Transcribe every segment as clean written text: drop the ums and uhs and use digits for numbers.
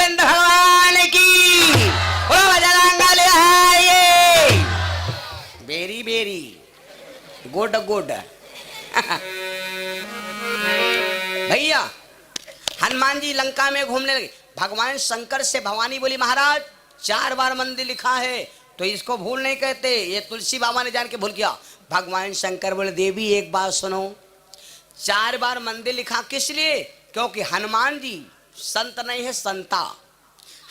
गोविंद भगवान की। Very very good good. भैया हनुमान जी लंका में घूमने लगे। भगवान शंकर से भवानी बोली महाराज 4 बार मंदिर लिखा है तो इसको भूल नहीं कहते। ये तुलसी बाबा ने जान के भूल किया। भगवान शंकर बोले देवी एक बात सुनो, 4 बार मंदिर लिखा किस लिए? क्योंकि हनुमान जी संत नहीं है संता।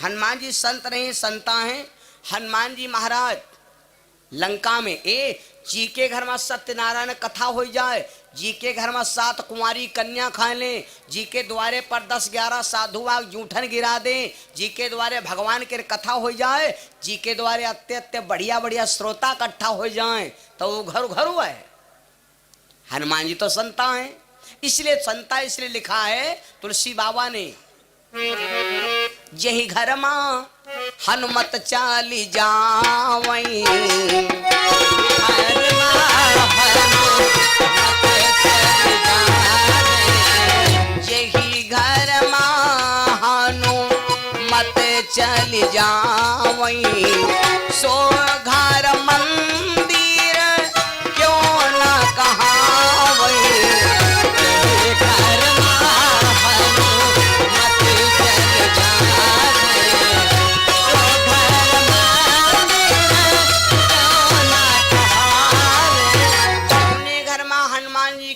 हनुमान जी संत नहीं है संता है। हनुमान जी महाराज लंका में जी के घर में सत्यनारायण कथा हो जाए, जी के घर में 7 कुंवारी कन्या खा ले, जी के द्वारे पर 10-11 साधु आग जूठन गिरा दे, जी के द्वारे भगवान के कथा हो जाए, जी के द्वारे अत्य बढ़िया बढ़िया श्रोता इकट्ठा हो जाए तो वो घर घर हुआ है। हनुमान जी तो संता है, इसलिए संता इसलिए लिखा है तुलसी बाबा ने यही घर मां हनुमत चाली जावई। यही घर मां हनुमत चल जावई। सो घर मंदिर क्यों न कहावई।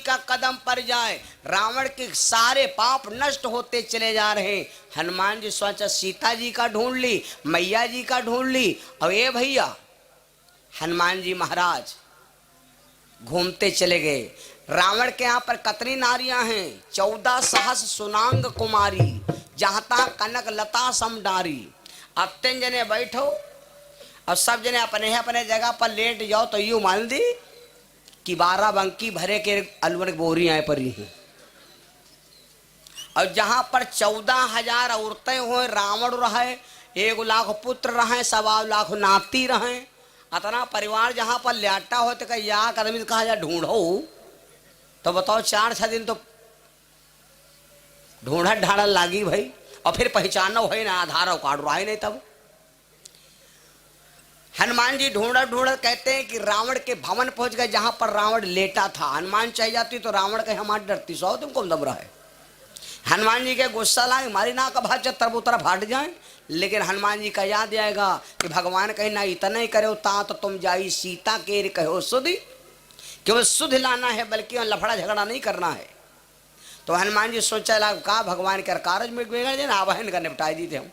घर कदम पर जाए रावण के सारे पाप नष्ट होते चले जा रहे। हनुमान जी सोचा सीता जी का ढूंढ ली, मैया जी का ढूंढ ली। अब ये भैया हनुमान जी महाराज घूमते चले गए। रावण के यहाँ पर कितनी नारियां हैं? 14 सहस्र सुनांग कुमारी, जहां तक कनक लता समडारी। अब 3 जने बैठो और सब जने अपने अपने जगह पर लेट जाओ तो यूं मान दी कि 12 बंकी भरे के अलवर बोरी आए परी हैं। और जहां पर 14,000 औरतें हुए, रावण रहे, 1 लाख पुत्र रहे, 1.25 लाख नाती रहे, इतना परिवार जहां पर लेटा हो तो कहीं या आदमी कहा जा ढूंढो तो बताओ 4-6 दिन तो ढूंढा ढाड़ल लागी भाई। और फिर पहचानो है ना आधार कार्ड रहा नहीं। तब हनुमान जी ढूंढत ढूंढत कहते हैं कि रावण के भवन पहुंच गए जहां पर रावण लेटा था। हनुमान चाहिए जाती तो रावण कहे हमारी डरती सो तुमको दब रहा है। हनुमान जी के गुस्सा लाए हमारी ना का भाग तरबूतरा फाट जाए। लेकिन हनुमान जी का याद आएगा कि भगवान कहे ना इतना ही करे ता तो तुम जाई सीता के कहो सुधि, केवल सुध लाना है बल्कि लफड़ा झगड़ा नहीं करना है। तो हनुमान जी सोचा लगा कहा भगवान के कार्य में बिगड़ जाए ना आवाहन कर निपटाई दी थे हम।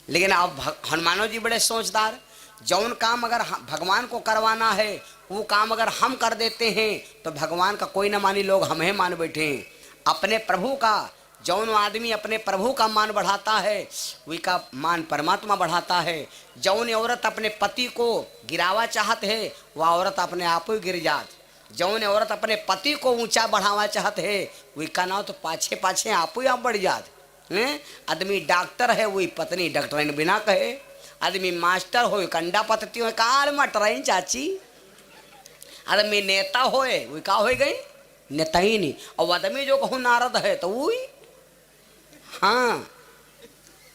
लेकिन अब हनुमानो जी बड़े सोचदार, जौन काम अगर भगवान को करवाना है वो काम अगर हम कर देते हैं तो भगवान का कोई ना मानी, लोग हमें मान बैठे हैं। अपने प्रभु का जौन आदमी अपने प्रभु का मान बढ़ाता है वही का मान परमात्मा बढ़ाता है। जौन औरत अपने पति को गिरावा चाहत है वह औरत अपने आप ही गिर जात। जौन औरत अपने पति को ऊंचा बढ़ावा चाहत है वही का नाम तो पाछे पाछे आप ही आप बढ़ जात। आदमी डॉक्टर है वही पत्नी डॉक्टर बिना कहे, आदमी मास्टर हो कंडा पतती हो कार मटराई चाची, आदमी नेता होए वही का हो गई नेता ही नहीं। और आदमी जो कहूँ नारद है तो वही हाँ।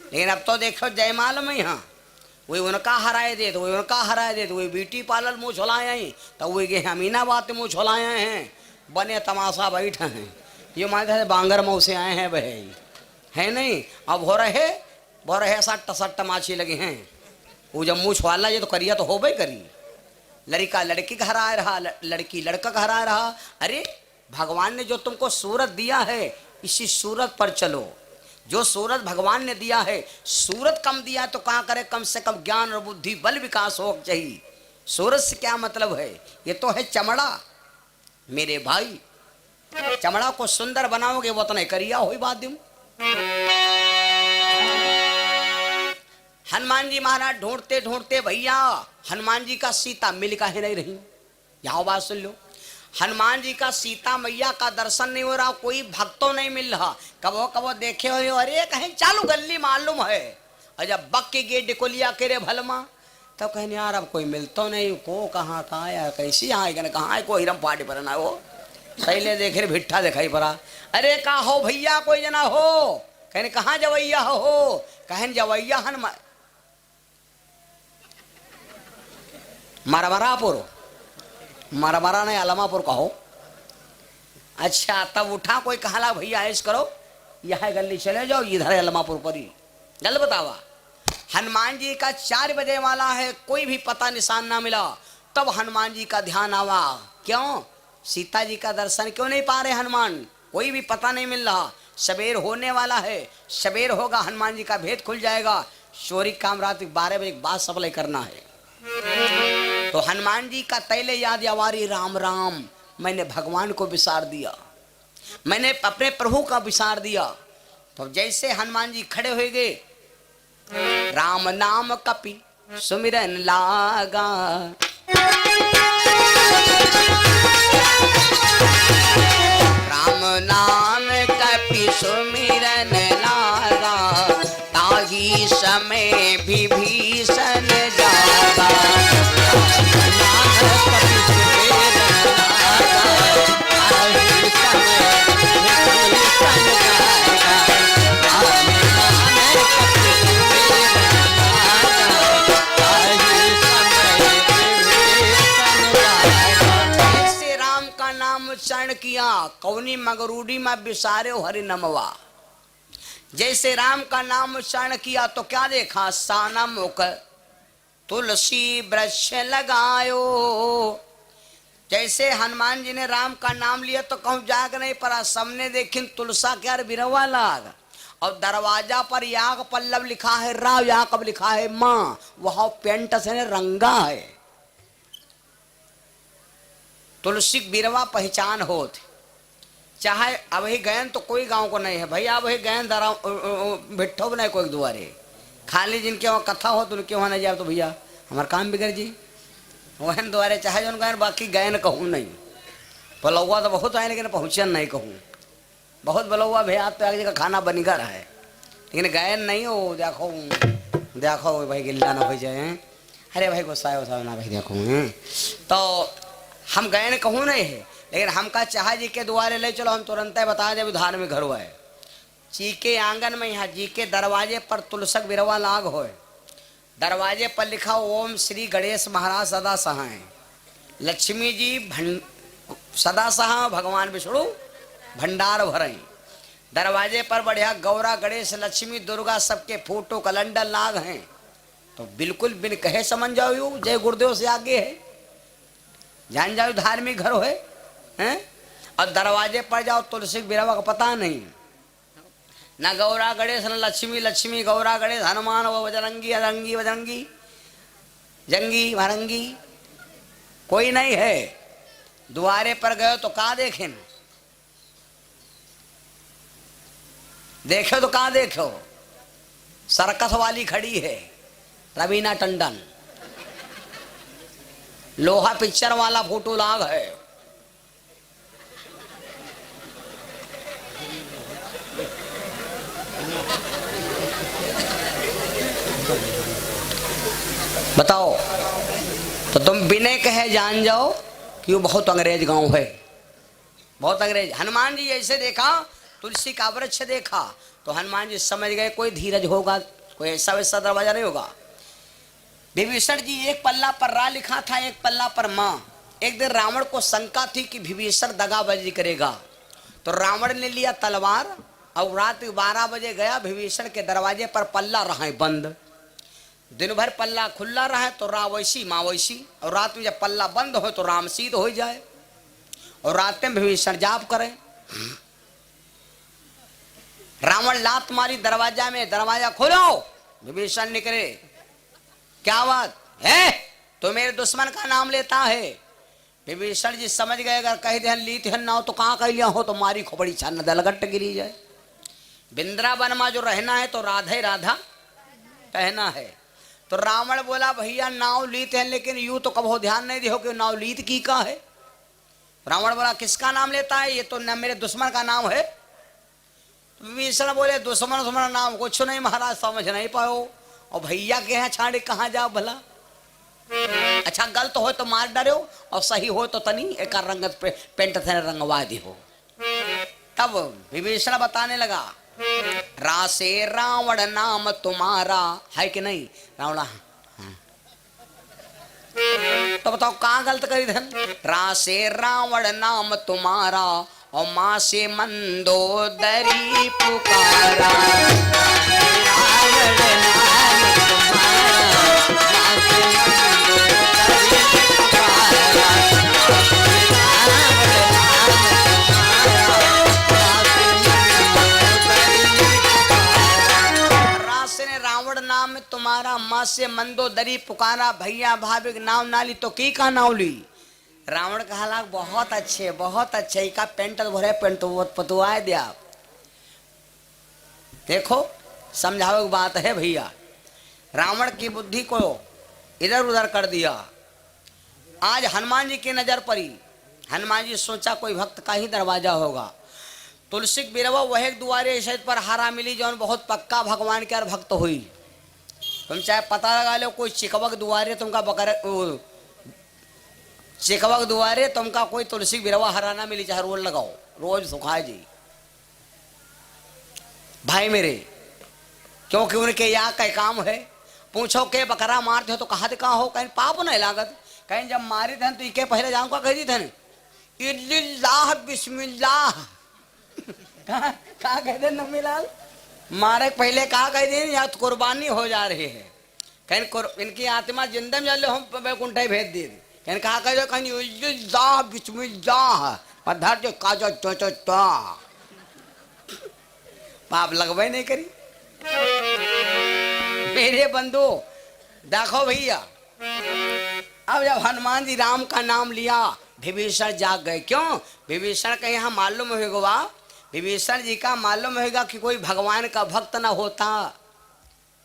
लेकिन अब तो देखो जयमाल में हाँ वही उनका हराए दे तो वही उनका हराए दे तो वही ब्यूटी पार्लर मुँह छोलाए तो वही के अमीनाबाद मुँह छोलाए हैं बने तमाशा बैठे हैं। ये मानते बांगर मऊ से आए हैं भाई है नहीं। अब हो रहे सट्ट माछी लगे हैं। वो जब मुँह छुआला ये तो करिया तो हो भाई करी। लड़का लड़की का हरा रहा, लड़की लड़का का हरा रहा। अरे भगवान ने जो तुमको सूरत दिया है इसी सूरत पर चलो। जो सूरत भगवान ने दिया है, सूरत कम दिया तो कहाँ करे, कम से कम ज्ञान और बुद्धि बल विकास हो चाहिए। सूरत से क्या मतलब है? ये तो है चमड़ा मेरे भाई। चमड़ा को सुंदर बनाओगे वो तो नहीं करिया हो बात दूं। हनुमान जी महाराज ढूंढते ढूंढते भैया हनुमान जी का सीता मिल का ही नहीं रही। यहाँ बात सुन लो, हनुमान जी का सीता मैया का दर्शन नहीं हो रहा, कोई भक्तों नहीं मिल रहा। कबो कबो देखे हो अरे कहीं चालू गली मालूम है और जब बक के गेट डिकोलिया के रे भलमा तब तो कहने यार अब कोई मिलता नहीं को कहाँ कहाँ यार कैसी यहाँ कहाँ है कोई हिरम पार्टी पर ना हो सही ले देखे भिट्ठा दिखाई पड़ा। अरे का हो भैया कोई जना हो कहने कहाँ जवैया हो? कहन जवैया हन मरमरापुर, मरमरा नहीं अलमापुर कहो। अच्छा, तब उठा कोई कहला भैया ऐस करो, यह गली चले जाओ, इधर अलमापुर पर ही जल बतावा। हनुमान जी का 4 बजे वाला है, कोई भी पता निशान ना मिला। तब हनुमान जी का ध्यान आवा, क्यों सीता जी का दर्शन क्यों नहीं पा रहे हनुमान, कोई भी पता नहीं मिल रहा। सवेर होने वाला है, सवेर होगा हनुमान जी का भेद खुल जाएगा। चोरी काम रात 12 बजे के बाद सप्लाई करना है। तो हनुमान जी का तैले याद आवारी, राम राम, मैंने भगवान को विसार दिया, मैंने अपने प्रभु का विसार दिया। तो जैसे हनुमान जी खड़े हुए गए, राम नाम कपि सुमिरन लागा, राम नाम कपि सुमिरन लागा, ताही समय विभीषण जागा। उच्चारण किया, कौनी मगरूडी में बिसारे हरि नमवा। जैसे राम का नाम उच्चारण किया तो क्या देखा, साना मुख तुलसी वृक्ष लगायो। जैसे हनुमान जी ने राम का नाम लिया तो कहूं जाग नहीं पड़ा, सबने देखी तुलसा क्या बिरवा लाग। और दरवाजा पर याग पल्लव लिखा है राव, याकब लिखा है माँ, वह पेंट से रंगा है। तुलसी बिरवा पहचान होत, चाहे अब ही गयन तो कोई गांव को नहीं है भैया, अब ही गयन दरा बिठो नहीं कोई दुआरे, खाली जिनके वहाँ कथा हो तो उनके वहाँ नहीं जाए तो भैया हमारा काम बिगड़ जी, वहन द्वारे चाहे जो गयन, बाकी गयन कहूँ नहीं। बलौआ तो बहुत आए लेकिन पहुँचन नहीं कहूँ, बहुत बलौआ भैया तो एक जगह खाना बनीगर है लेकिन गयन नहीं हो। देखो देखो भाई गिल्ला ना हो जाए, अरे भाई गुस्सा वसा ना भाई देखो। तो हम गए कहूँ नहीं है, लेकिन हमका चाह जी के द्वारे ले चलो, हम तुरंत बता दे धार में घर हुआ है। जी के आंगन में यहाँ जी के दरवाजे पर तुलसक बिरवा लाग हो, दरवाजे पर लिखा ओम श्री गणेश महाराज सदा सहाय, लक्ष्मी जी सदा सहा, भगवान विष्णु भंडार भरई। दरवाजे पर बढ़िया गौरा गणेश लक्ष्मी दुर्गा सबके फोटो कैलेंडर लाग हैं। तो बिल्कुल बिन कहे समझ जाओ, यू जय गुरुदेव से आगे है, जान जाओ धार्मिक घर है। और दरवाजे पर जाओ तुलसी बिरवा का पता नहीं, ना गौरा गणेश न लक्ष्मी, लक्ष्मी गौरा गणेश हनुमान वो बजरंगी अरंगी बजरंगी जंगी भरंगी कोई नहीं है। द्वारे पर गए तो कहा देखें, देखो तो कहा देखो, सर्कस वाली खड़ी है रवीना टंडन, लोहा पिक्चर वाला फोटो लाग है। बताओ, तो तुम बिना कहे जान जाओ कि वो बहुत अंग्रेज गांव है, बहुत अंग्रेज। हनुमान जी ऐसे देखा, तुलसी का वृक्ष देखा तो हनुमान जी समझ गए कोई धीरज होगा, कोई ऐसा वैसा दरवाजा नहीं होगा। विभीषण जी एक पल्ला पर रा लिखा था, एक पल्ला पर माँ। एक दिन रावण को शंका थी कि विभीषण दगाबाजी करेगा, तो रावण ने लिया तलवार और रात 12 बजे गया विभीषण के दरवाजे पर, पल्ला रहा है बंद। दिन भर पल्ला खुला रहा तो रा वैसी माँ वैसी, और रात में जब पल्ला बंद हो तो राम सीध हो जाए। और रात में विभीषण जाप करे, रावण लात मारी दरवाजा में, दरवाजा खोलो, विभीषण निकले, क्या बात है, तो मेरे दुश्मन का नाम लेता है। विभीषण जी समझ गए अगर कह दे लीत हन ना हो तो कहाँ कह लिया हो, तो मारी खोपड़ी छान दलगट्ट गिरी जाए। वृंदावन में जो रहना है तो राधे राधा कहना है। तो रावण बोला भैया नाव लीत है, लेकिन यूं तो कब हो ध्यान नहीं दियो कि नाव लीत की का है। रावण बोला किसका नाम लेता है, ये तो न मेरे दुश्मन का नाम है। विभीषण बोले दुश्मन दुश्मन नाम कुछ नहीं महाराज, समझ नहीं पाओ, और भैया के यहाँ छाड़े कहाँ जाओ भला। अच्छा गलत हो तो मार डरो, और सही हो तो तनी एक रंगत पेंट से रंगवा दी हो। तब विभीषण बताने लगा रासे रावण नाम तुम्हारा, है कि नहीं रावणा? हाँ। तो बताओ कहाँ गलत करी धन? रासे रावण नाम तुम्हारा और माँ से मंदोदरी पुकारा। रावण नाम तुम्हारा, माँ से मंदोदरी पुकारा। रावण नाम तुम्हारा, माँ से मंदोदरी पुकारा। भैया भाभी नाम ना ली तो की का नाम ली? रावण का हालात बहुत अच्छे, बहुत अच्छे। का पेंट भरे पेंट पतुआ दिया। देखो समझाओ बात है भैया। रावण की बुद्धि को इधर उधर कर दिया। आज हनुमान जी की नजर पड़ी। हनुमान जी सोचा कोई भक्त का ही दरवाजा होगा। तुलसी बिरवा वह एक दुआरे शहद पर हारा मिली जौन बहुत पक्का भगवान के भक्त हुई। तुम चाहे पता लगा लो कोई चिकवक दुआरे तुमका बकर चिकवक दुआरे तुमका कोई तुलसी बिरवा हरा ना मिली, चाहे रोज लगाओ, रोज सुखाए जी भाई मेरे। क्योंकि उनके यहाँ का काम है। पूछो के बकरा मारते हो तो कहा कहाँ हो? कहीं पाप नहीं लागत। कहीं जब मारी थन तो इके पहले जाऊँ का कह दी थन इल्लाह बिस्मिल्लाह। कहा कह दे नमीलाल मारे पहले कहा कह दे या तो कुर्बानी हो जा रही है। कहीं इनकी आत्मा जिंदा में जाले हम बैकुंठ भेज दी। कहीं कहा कह दो कहीं इल्लाह बिस्मिल्लाह पधार जो काजो चो चो चो पाप लगवाई नहीं करी। मेरे बंधु देखो भैया, अब जब हनुमान जी राम का नाम लिया विभीषण जाग गए। क्यों? विभीषण का यहाँ मालूम होगा, विभीषण जी का मालूम होगा कि कोई भगवान का भक्त ना होता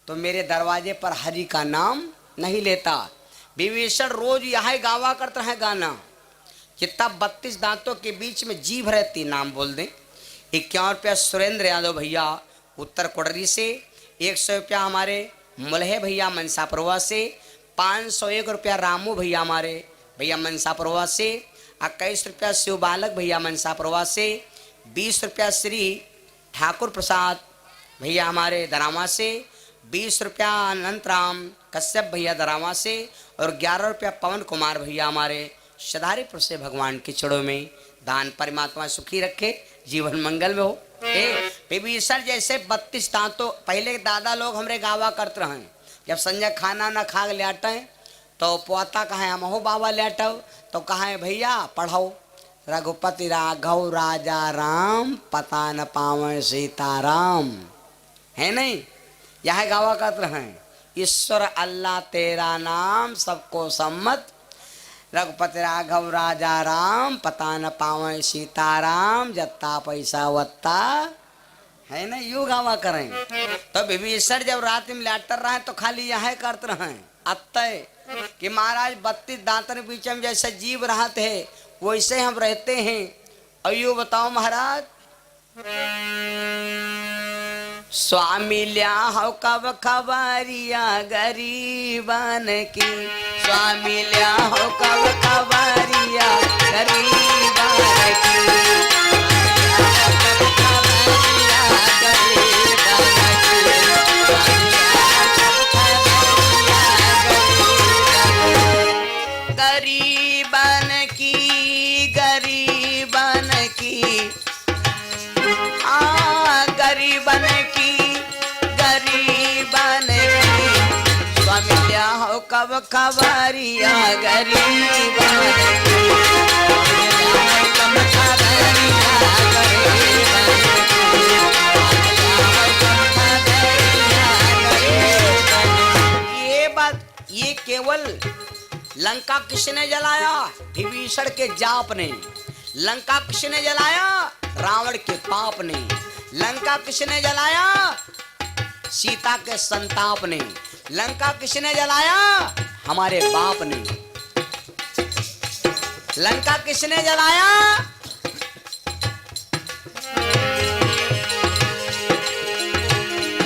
तो मेरे दरवाजे पर हरि का नाम नहीं लेता। विभीषण रोज यहाँ गावा करता है गाना। जितना 32 दांतों के बीच में जीभ रहती, नाम बोल दें। 51 रुपया सुरेंद्र यादव भैया उत्तर कोडरी से, 100 रुपया हमारे मुलहे भैया मनसापुरवा से, 501 रुपया रामू भैया हमारे भैया मनसापुरवा से, 21 रुपया शिव बालक भैया मनसापुरवा से, 20 रुपया श्री ठाकुर प्रसाद भैया हमारे दरामा से, 20 रुपया अनंत राम कश्यप भैया दरामा से और 11 रुपया पवन कुमार भैया हमारे सदारीपुर से। भगवान के चरणों में दान परमात्मा सुखी रखे, जीवन मंगल में हो। विभीषण जैसे 32 दांतों पहले दादा लोग हमरे गावा करते रहे। जब संजय खाना न खा लेटे तो पोता कहे हम हो बाबा लेटो तो कहे भैया पढ़ाओ रघुपति राघव राजा राम पता न पावे सीताराम, है नहीं? यह गावा करते हैं ईश्वर अल्लाह तेरा नाम सबको सम्मत, रघुपति राघव राजा राम पता न पावे सीताराम, जत्ता पैसा वत्ता, है ना? यू गावा करें। तो विभीषण जब रात में लेटर रहे तो खाली यह करते रहे अतः कि महाराज 32 दांतन बीच में जैसे जीव रहते हैं वैसे हम रहते हैं। अयो बताओ महाराज, स्वामी लिया हो कब खबरिया गरीबन की, स्वामी लिया हो कब खबरिया गरीबन की, गरीबन की गरीबन की गरीबन की गरीबन की, स्वामी लिया हो कब खबरिया गरीबन की, कब खबरिया ये बात, ये केवल लंका किसने जलाया? विभीषण के जाप ने। लंका किसने जलाया? रावण के पाप ने। लंका किसने जलाया? सीता के संताप ने। लंका किसने जलाया? हमारे बाप ने। लंका किसने जलाया?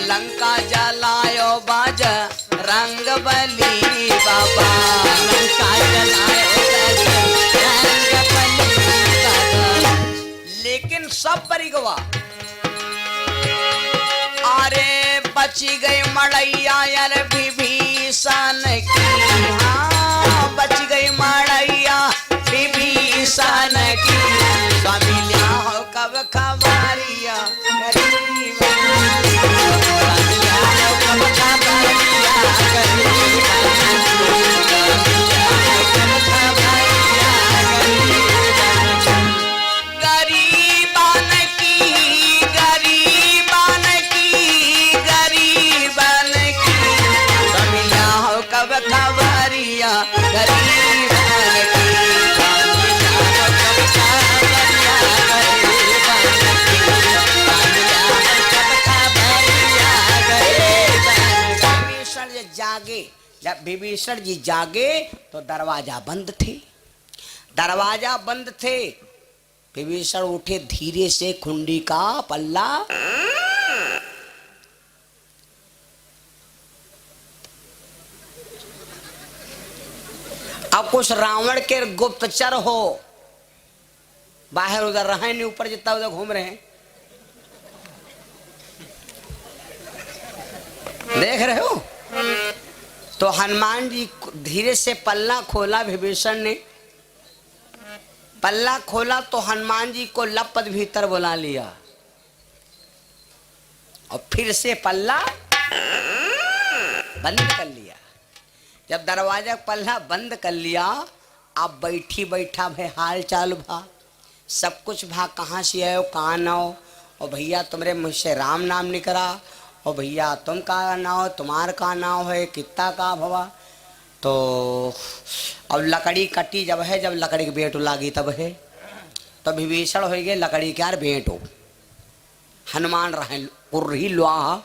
लंका जलायो बाज रंग बली बाबा, लंका जलायो रंग बली बाबा। लेकिन सब परिगवा बच गई मड़ैया यार विभीषण की, हाँ बच गई मड़ैया विभीषण की। स्वामी लिया हो कब खबरिया गरीब, स्वामी लिया हो कब खबरिया गरीब, गरीबन की, गरीबन की, गरीबन की। स्वामी लिया हो कब खबरिया गरीबन की, स्वामी लिया हो कब खबरिया गरीबन की, स्वामी लिया हो कब खबरिया गरीबन की। विभीषण जी जागे, जब विभीषण जी जागे तो दरवाजा बंद थे, दरवाजा बंद थे। विभीषण उठे, धीरे से कुंडी का पल्ला अब कुछ रावण के गुप्तचर हो, बाहर उधर रहे नहीं, ऊपर जितना उधर घूम रहे हैं, देख रहे हो। तो हनुमान जी धीरे से पल्ला खोला, विभीषण ने पल्ला खोला तो हनुमान जी को लपत भीतर बुला लिया और फिर से पल्ला बंद कर लिया। जब दरवाजा पल्ला बंद कर लिया, आप बैठी बैठा भाई हाल चाल भा, सब कुछ भा, कहाँ से आयो कहाँ ना हो, और भैया तुम्हारे मुझसे राम नाम निकला, और भैया तुम का नाम, तुम्हार का नाम है, कितना का भवा। तो अब लकड़ी कटी जब है, जब लकड़ी की बेट लागी तब है, तो विभीषण हो गए लकड़ी के यार बेट हो। हनुमान रहे कुर्री लोहा,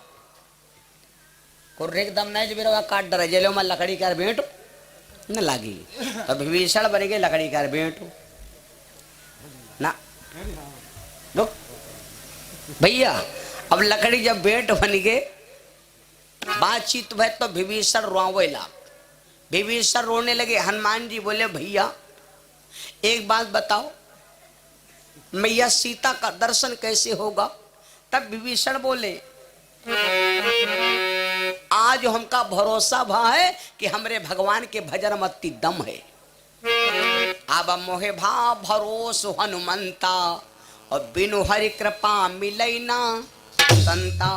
कुर्रे एकदम नहीं जब काट डरे जेलो में लकड़ी के यार बेट न लागी, तो विभीषण बन गए लकड़ी के यार बेट हो ना। रुक भैया, अब लकड़ी जब बेट बन गए, बातचीत भय तो विभीषण रोवेला, विभीषण रोने लगे। हनुमान जी बोले भैया एक बात बताओ, मैया सीता का दर्शन कैसे होगा? तब विभीषण बोले आज हमका भरोसा भा है कि हमरे भगवान के भजन मत्ती दम है। अब मोहे भा भरोस हनुमंता, और बिनु हरि कृपा मिलई ना संता।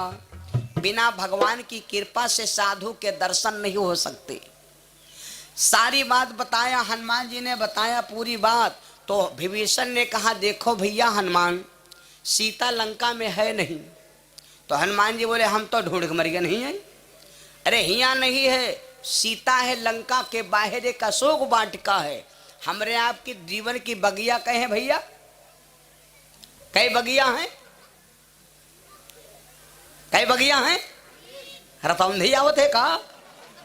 बिना भगवान की कृपा से साधु के दर्शन नहीं हो सकते। सारी बात बताया, हनुमान जी ने बताया पूरी बात। तो विभीषण ने कहा देखो भैया हनुमान, सीता लंका में है नहीं। तो हनुमान जी बोले हम तो ढूंढ के मर गए, नहीं है। अरे हिया नहीं है, सीता है लंका के बाहर एक अशोक वाटिका है। हमरे आपकी जीवन की बगिया कहे भैया, कई बगिया हैं, कई बगिया हैं। रतौंधी आवत है का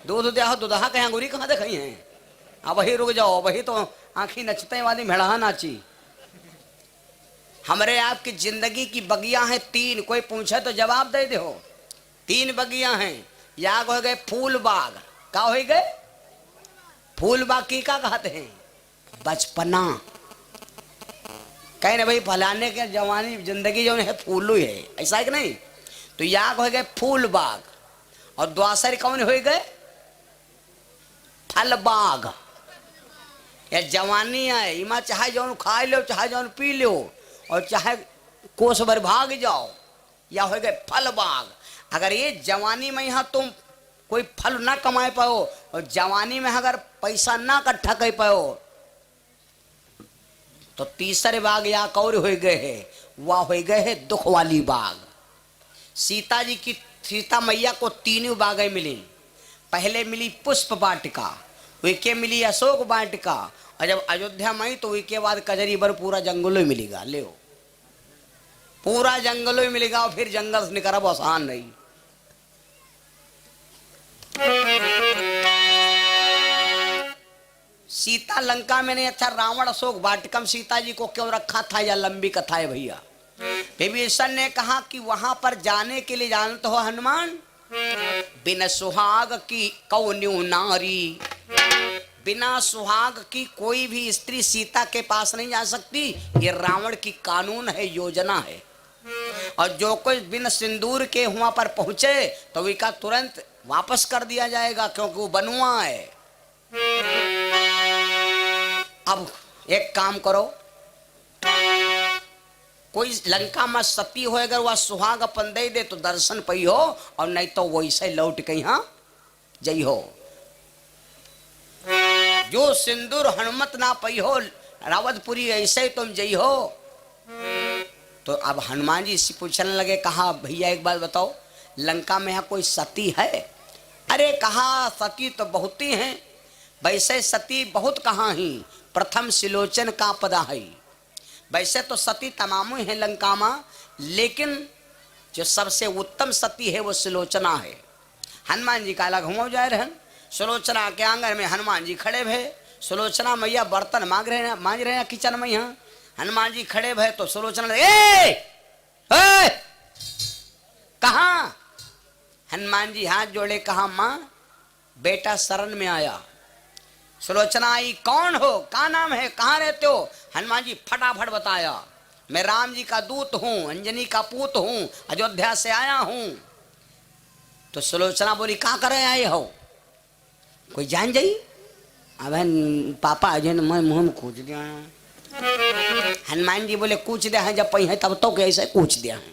दूध दे दुदहा कहीं अंगूरी कहाँ दिखाई हैं। अब वही रुक जाओ, वही तो आंखी नचते वाली मेढ़ा नाची। हमरे आपकी जिंदगी की बगिया हैं तीन, कोई पूछे तो जवाब दे दो। तीन बगिया हैं, याग हो गए फूल बाग, का हो गए फूल बाग की का कहते हैं बचपना। कहीं ना भाई फलाने के जवानी जिंदगी जो है फूलू है, ऐसा है कि नहीं। तो याग हो गए फूल बाग, और द्वासर कौन हो गए फल बाग। या जवानी है, इमा चाहे जौन खा लो, चाहे जौन पी लो, और चाहे कोस भर भाग जाओ, या हो गए फल बाग। अगर ये जवानी में यहाँ तुम कोई फल ना कमाए पाओ, और जवानी में अगर पैसा ना इकट्ठा कर पाओ, तो तीसरे बाग या कौर हो गए है, वह हो गए है दुख वाली बाग। सीता जी की, सीता मैया को तीनों बागें मिली। पहले मिली पुष्प वाटिका, उसके मिली अशोक वाटिका, और जब अयोध्या में आई तो उसके बाद कजरी बर पूरा जंगलों ही मिलेगा। ले पूरा जंगलों ही मिलेगा, और फिर जंगल से निकल आसान नहीं। सीता लंका में नहीं, अच्छा रावण अशोक वाटिका सीता जी को क्यों रखा था, या लंबी कथा है भैया। विभीषण ने कहा कि वहां पर जाने के लिए जानते हो हनुमान, बिना सुहाग की कौन्यू नारी, बिना सुहाग की कोई भी स्त्री सीता के पास नहीं जा सकती। ये रावण की कानून है, योजना है। और जो कोई बिन सिंदूर के वहां पर पहुंचे तो उसका तुरंत वापस कर दिया जाएगा, क्योंकि वो बनुआ है। अब एक काम करो, कोई लंका में सती हो, अगर वह सुहाग अपन दे दे तो दर्शन पई हो, और नहीं तो वैसे लौट के यहाँ जई हो। जो सिंदूर हनुमत ना पई हो रावतपुरी, ऐसे तुम जई हो। तो अब हनुमान जी से पूछने लगे, कहा भैया एक बात बताओ, लंका में यहाँ कोई सती है? अरे कहा सती तो बहुत ही हैं, वैसे सती बहुत कहाँ ही, प्रथम सिलोचन का पदा है। वैसे तो सती तमाम है लंका में, लेकिन जो सबसे उत्तम सती है वो सुलोचना है। हनुमान जी का अलग घुमाओ जाए रहन, सुलोचना के आंगन में हनुमान जी खड़े भे। सुलोचना मैया बर्तन मांज रहे हैं किचन में, यहाँ हनुमान जी खड़े भे तो सुलोचना कहा? हनुमान जी हाथ जोड़े, कहा माँ बेटा शरण में आया। सुलोचना आई, कौन हो, क्या नाम है, कहाँ रहते हो? हनुमान जी फटाफट बताया, मैं राम जी का दूत हूँ, अंजनी का पूत हूँ, अयोध्या से आया हूँ। तो सुलोचना बोली, कहाँ करे आए हो, कोई जान जाई? अब पापा अजय मैं मुँह में कूच दिया। हनुमान जी बोले, कूच दिया है जब पही है तब तो कैसे कूच दिया है?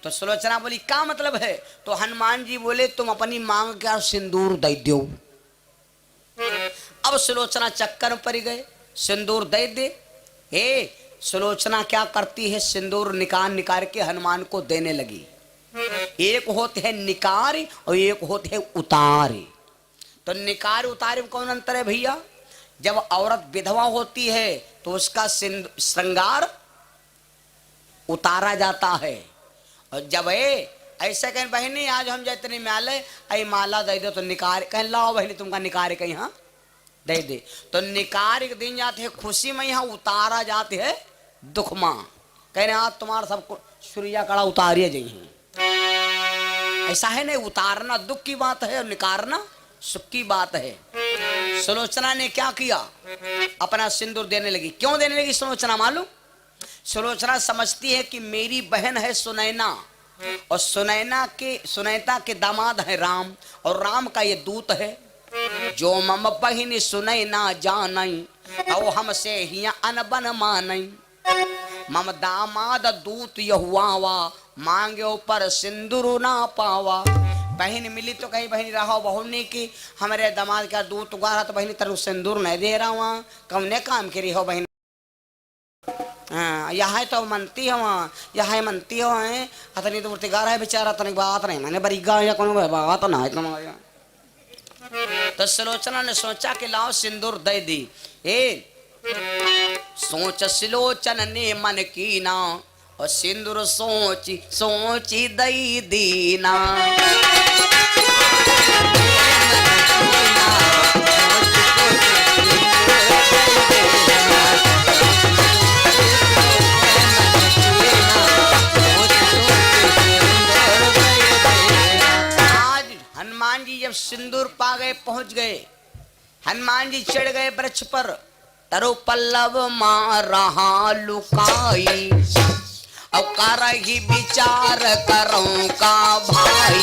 तो सुलोचना बोली, क्या मतलब है? तो हनुमान जी बोले, तुम अपनी मांग का सिंदूर दे दो। अब सुलोचना चक्कर में पड़ गए, सिंदूर दे दे। हे सुलोचना क्या करती है, सिंदूर निकाल के हनुमान को देने लगी। एक होते हैं निकार और एक होते हैं उतार। तो निकार उतार में कौन अंतर है भैया? जब औरत विधवा होती है तो उसका श्रृंगार उतारा जाता है, और जब ऐसे कहें बहनी आज हम जाते नहीं माले, आई माला दे दो, तो निकार कहें लाओ बहनी तुमका निकार के यहाँ दे दे। तो निकार के दिन जाते हैं खुशी में, यहाँ उतारा जाते है दुख मां, कह रहे आज तुम्हारा सबको सूर्या कड़ा उतारिए जी हैं। ऐसा है नहीं, उतारना दुख की बात है और निकारना सुख की बात है। सुलोचना ने क्या किया, अपना सिंदूर देने लगी। क्यों देने लगी सुलोचना मालूम? सुलोचना समझती है कि मेरी बहन है सुनैना, और सुनैता के दामाद है राम, और राम का ये दूत है। जो मम बहिनी सुनैना जानई, औ हमसे हिया अनबन मानई। मम दामाद दूत यहुआवा, मांगे पर सिंदूर ना पावा। बहन मिली तो कहीं बहनी रहो बहुनी की, हमारे दामाद का दूत उगारा तो बहनी तरु सिंदूर नहीं दे रहा वहाँ, कौने काम करी हो बहन? हाँ यहाँ तो मनती हो, वहाँ यहाँ मनती हो है अतनी तो मूर्तिगार है बेचारा, तनिक बात नहीं मैंने बरीगा या कौन बात ना है तुम्हारा। तो सुलोचना ने सोचा कि लाओ सिंदूर दे दी। सोच सुलोचन ने मन की ना, और सिंदूर सोची सोची दई दीना। हनुमान जी जब सिंदूर पा गए, पहुंच गए, हनुमान जी चढ़ गए वृक्ष पर। तरु पल्लव मां रहा लुकाई, और कर ही विचार करूं का भाई।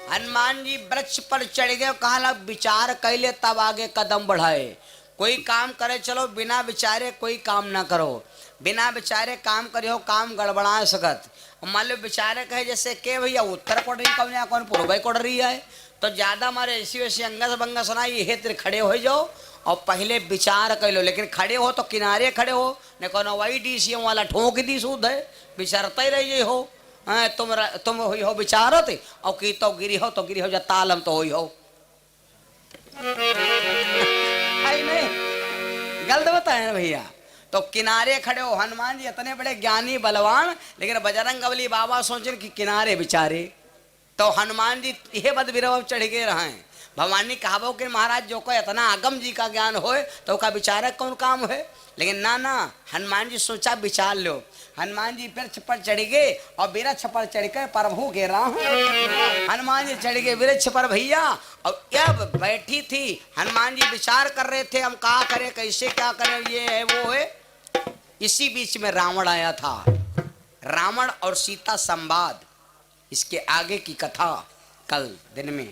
हनुमान जी वृक्ष पर चढ़ गए, कहा विचार कैले तब आगे कदम बढ़ाए। कोई काम करे चलो, बिना विचारे कोई काम ना करो। बिना विचारे काम करियो, काम गड़बड़ा सकत। मान लो विचारे कहे जैसे के भैया उत्तर कोड रही कौन, कौन पूर्व कोड रही है, तो ज्यादा हमारे ऐसी वैसी अंगस बंगस ना, ये तेरे खड़े हो जाओ और पहले विचार कर लो। लेकिन खड़े हो तो किनारे खड़े हो, न कौन वाई डीसीएम वाला ठोक दी सूद है, विचारते ही रहिए हो। तुम हुई हो विचारत, और की तो गिरी हो जा तालम तो हुई हो। नहीं गलत बताए ना भैया। तो किनारे खड़े हो, हनुमान जी इतने बड़े ज्ञानी बलवान, लेकिन बजरंगबली बाबा सोचे कि किनारे बिचारे। तो हनुमान जी यह बद विरव चढ़ के रहे। भवानी कहावो कि महाराज जो कोई इतना आगम जी का ज्ञान होए तो का विचारक कौन काम है। लेकिन ना ना, हनुमान जी सोचा विचार लो। हनुमान जी वृक्ष पर चढ़ गए और वृक्ष पर चढ़कर प्रभु के राम हनुमान जी चढ़ गए वृक्ष पर भैया। और जब बैठी थी हनुमान जी विचार कर रहे थे हम क्या करें कैसे क्या करें ये है वो है। इसी बीच में रावण आया था। रावण और सीता संवाद इसके आगे की कथा कल दिन में